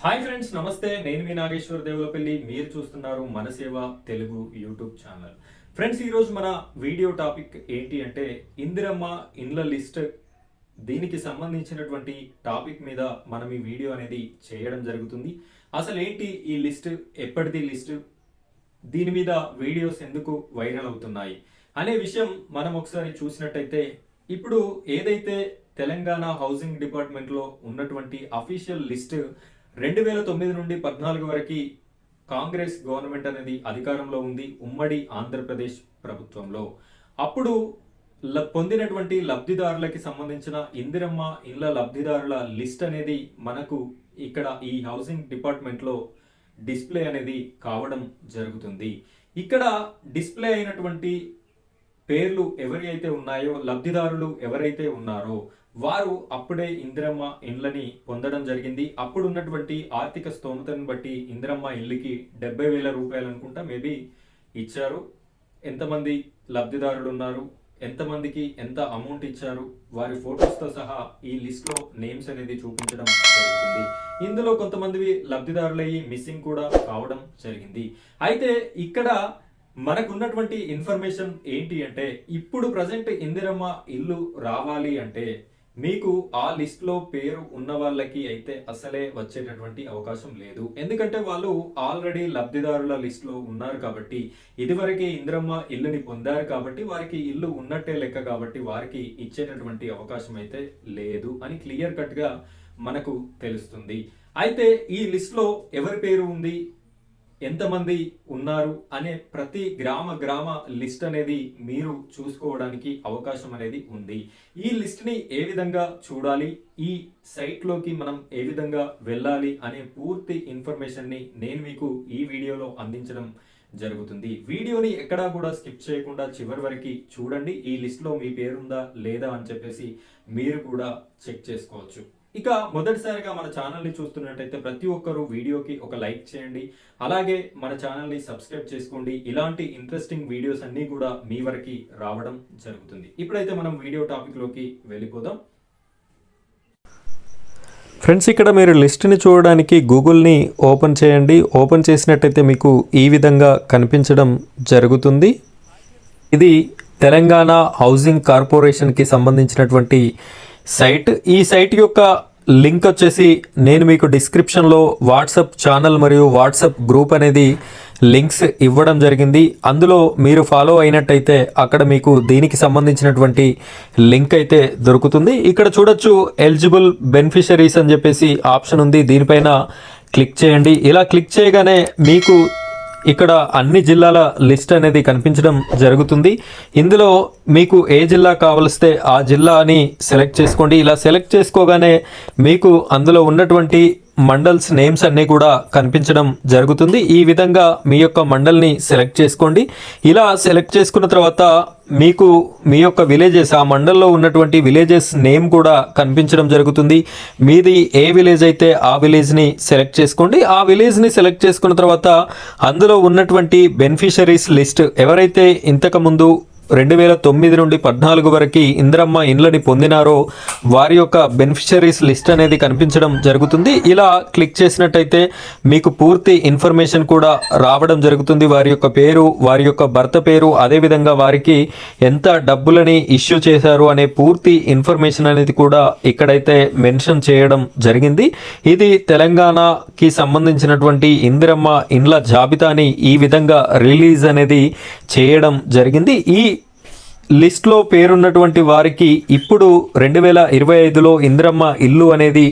Hi friends, నమస్తే. నేను మీ నాగేశ్వర్ దేవులపల్లి. మీరు చూస్తున్నారు మన సేవ తెలుగు యూట్యూబ్ ఛానల్. ఫ్రెండ్స్, ఈరోజు మన వీడియో టాపిక్ ఏంటి అంటే ఇందిరమ్మ ఇండ్ల లిస్ట్. దీనికి సంబంధించినటువంటి టాపిక్ మీద మనం ఈ వీడియో అనేది చేయడం జరుగుతుంది. అసలు ఏంటి ఈ లిస్ట్, ఎప్పటిది లిస్ట్, దీని మీద వీడియోస్ ఎందుకు వైరల్ అవుతున్నాయి అనే విషయం మనం ఒకసారి చూసినట్టయితే, ఇప్పుడు ఏదైతే తెలంగాణ హౌసింగ్ డిపార్ట్మెంట్లో ఉన్నటువంటి అఫీషియల్ లిస్ట్ 2009 నుండి 14 వరకు కాంగ్రెస్ గవర్నమెంట్ అనేది అధికారంలో ఉంది, ఉమ్మడి ఆంధ్రప్రదేశ్ ప్రభుత్వంలో. అప్పుడు పొందినటువంటి లబ్ధిదారులకి సంబంధించిన ఇందిరమ్మ ఇళ్ల లబ్ధిదారుల లిస్ట్ అనేది మనకు ఇక్కడ ఈ హౌసింగ్ డిపార్ట్మెంట్లో డిస్ప్లే అనేది కావడం జరుగుతుంది. ఇక్కడ డిస్ప్లే అయినటువంటి పేర్లు ఎవరైతే ఉన్నాయో, లబ్ధిదారులు ఎవరైతే ఉన్నారో వారు అప్పుడే ఇందిరమ్మ ఇండ్లని పొందడం జరిగింది. అప్పుడు ఉన్నటువంటి ఆర్థిక స్తోమతను బట్టి ఇందిరమ్మ ఇళ్ళకి 70,000 రూపాయలు అనుకుంటా మేబీ ఇచ్చారు. ఎంతమంది లబ్ధిదారులు ఉన్నారు, ఎంతమందికి ఎంత అమౌంట్ ఇచ్చారు, వారి ఫోటోస్తో సహా ఈ లిస్ట్లో నేమ్స్ అనేది చూపించడం జరుగుతుంది. ఇందులో కొంతమంది లబ్ధిదారులయ్యి మిస్సింగ్ కూడా కావడం జరిగింది. అయితే ఇక్కడ మనకున్నటువంటి ఇన్ఫర్మేషన్ ఏంటి అంటే, ఇప్పుడు ప్రజెంట్ ఇందిరమ్మ ఇల్లు రావాలి అంటే మీకు ఆ లిస్ట్ లో పేరు ఉన్న వాళ్ళకి అయితే అసలే వచ్చేటటువంటి అవకాశం లేదు. ఎందుకంటే వాళ్ళు ఆల్రెడీ లబ్ధిదారుల లిస్ట్ లో ఉన్నారు కాబట్టి, ఇదివరకే ఇందిరమ్మ ఇల్లుని పొందారు కాబట్టి వారికి ఇల్లు ఉన్నట్టే లెక్క, కాబట్టి వారికి ఇచ్చేటటువంటి అవకాశం అయితే లేదు అని క్లియర్ కట్ గా మనకు తెలుస్తుంది. అయితే ఈ లిస్ట్ లో ఎవరి పేరు ఉంది, ఎంతమంది ఉన్నారు అనే ప్రతి గ్రామ లిస్ట్ అనేది మీరు చూసుకోవడానికి అవకాశం అనేది ఉంది. ఈ లిస్ట్ ని ఏ విధంగా చూడాలి, ఈ సైట్ లోకి మనం ఏ విధంగా వెళ్ళాలి అనే పూర్తి ఇన్ఫర్మేషన్ ని నేను మీకు ఈ వీడియోలో అందించడం జరుగుతుంది. వీడియోని ఎక్కడా కూడా స్కిప్ చేయకుండా చివరి వరకు చూడండి. ఈ లిస్ట్ లో మీ పేరుందా లేదా అని చెప్పేసి మీరు కూడా చెక్ చేసుకోవచ్చు. ఇక మొదటిసారిగా మన ఛానల్ని చూస్తున్నట్టయితే ప్రతి ఒక్కరూ వీడియోకి ఒక లైక్ చేయండి, అలాగే మన ఛానల్ని సబ్స్క్రైబ్ చేసుకోండి. ఇలాంటి ఇంట్రెస్టింగ్ వీడియోస్ అన్నీ కూడా మీ వరకు రావడం జరుగుతుంది. ఇప్పుడైతే మనం వీడియో టాపిక్లోకి వెళ్ళిపోదాం. ఫ్రెండ్స్, ఇక్కడ మీరు లిస్ట్ని చూడడానికి గూగుల్ని ఓపెన్ చేయండి. ఓపెన్ చేసినట్టయితే మీకు ఈ విధంగా కనిపించడం జరుగుతుంది. ఇది తెలంగాణ హౌసింగ్ కార్పొరేషన్కి సంబంధించినటువంటి సైట్. ఈ సైట్ యొక్క లింక్ వచ్చేసి నేను మీకు డిస్క్రిప్షన్లో వాట్సాప్ ఛానల్ మరియు వాట్సాప్ గ్రూప్ అనేది లింక్స్ ఇవ్వడం జరిగింది. అందులో మీరు ఫాలో అయినట్టయితే అక్కడ మీకు దీనికి సంబంధించినటువంటి లింక్ అయితే దొరుకుతుంది. ఇక్కడ చూడొచ్చు, ఎలిజిబుల్ బెనిఫిషరీస్ అని చెప్పేసి ఆప్షన్ ఉంది. దీనిపైన క్లిక్ చేయండి. ఇలా క్లిక్ చేయగానే మీకు ఇక్కడ అన్ని జిల్లాల లిస్ట్ అనేది కనిపించడం జరుగుతుంది. ఇందులో మీకు ఏ జిల్లా కావలిస్తే ఆ జిల్లాని సెలెక్ట్ చేసుకోండి. ఇలా సెలెక్ట్ చేసుకోగానే మీకు అందులో ఉన్నటువంటి మండల్స్ నేమ్స్ అన్నీ కూడా కనిపించడం జరుగుతుంది. ఈ విధంగా మీ యొక్క మండల్ని సెలెక్ట్ చేసుకోండి. ఇలా సెలెక్ట్ చేసుకున్న తర్వాత మీకు మీ యొక్క విలేజెస్, ఆ మండల్లో ఉన్నటువంటి విలేజెస్ నేమ్ కూడా కనిపించడం జరుగుతుంది. మీది ఏ విలేజ్ అయితే ఆ విలేజ్ని సెలెక్ట్ చేసుకోండి. ఆ విలేజ్ని సెలెక్ట్ చేసుకున్న తర్వాత అందులో ఉన్నటువంటి బెనిఫిషరీస్ లిస్ట్, ఎవరైతే ఇంతకుముందు 2009 నుండి 14 వరకు ఇందిరమ్మ ఇండ్లని పొందినారో వారి యొక్క బెనిఫిషరీస్ లిస్ట్ అనేది కనిపించడం జరుగుతుంది. ఇలా క్లిక్ చేసినట్టయితే మీకు పూర్తి ఇన్ఫర్మేషన్ కూడా రావడం జరుగుతుంది. వారి యొక్క పేరు, వారి యొక్క భర్త పేరు, అదేవిధంగా వారికి ఎంత డబ్బులని ఇష్యూ చేశారు అనే పూర్తి ఇన్ఫర్మేషన్ అనేది కూడా ఇక్కడైతే మెన్షన్ చేయడం జరిగింది. ఇది తెలంగాణకి సంబంధించినటువంటి ఇందిరమ్మ ఇండ్ల జాబితాని ఈ విధంగా రిలీజ్ అనేది చేయడం జరిగింది. ఈ లిస్ట్లో పేరున్నటువంటి వారికి ఇప్పుడు 2025లో ఇందిరమ్మ ఇల్లు అనేది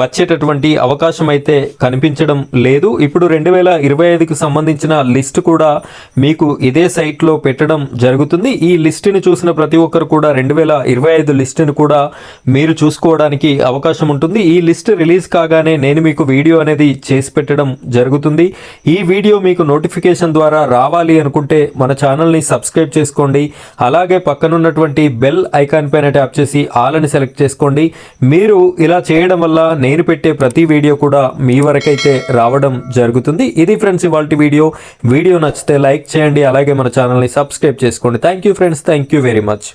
వచ్చేటటువంటి అవకాశం అయితే కనిపించడం లేదు. ఇప్పుడు 2025కి సంబంధించిన లిస్ట్ కూడా మీకు ఇదే సైట్లో పెట్టడం జరుగుతుంది. ఈ లిస్టుని చూసిన ప్రతి ఒక్కరు కూడా 2025 లిస్టుని కూడా మీరు చూసుకోవడానికి అవకాశం ఉంటుంది. ఈ లిస్ట్ రిలీజ్ కాగానే నేను మీకు వీడియో అనేది చేసి పెట్టడం జరుగుతుంది. ఈ వీడియో మీకు నోటిఫికేషన్ ద్వారా రావాలి అనుకుంటే మన ఛానల్ని సబ్స్క్రైబ్ చేసుకోండి. అలాగే పక్కనున్నటువంటి బెల్ ఐకాన్ పైన ట్యాప్ చేసి ఆల్ అని సెలెక్ట్ చేసుకోండి. మీరు ఇలా చేయడం వల్ల నేను పెట్టే ప్రతి వీడియో కూడా మీ వరకైతే రావడం జరుగుతుంది. ఇది ఫ్రెండ్స్ ఇవాల్టి వీడియో నచ్చితే లైక్ చేయండి, అలాగే మన ఛానల్ని సబ్స్క్రైబ్ చేసుకోండి. Thank you friends, thank you very much.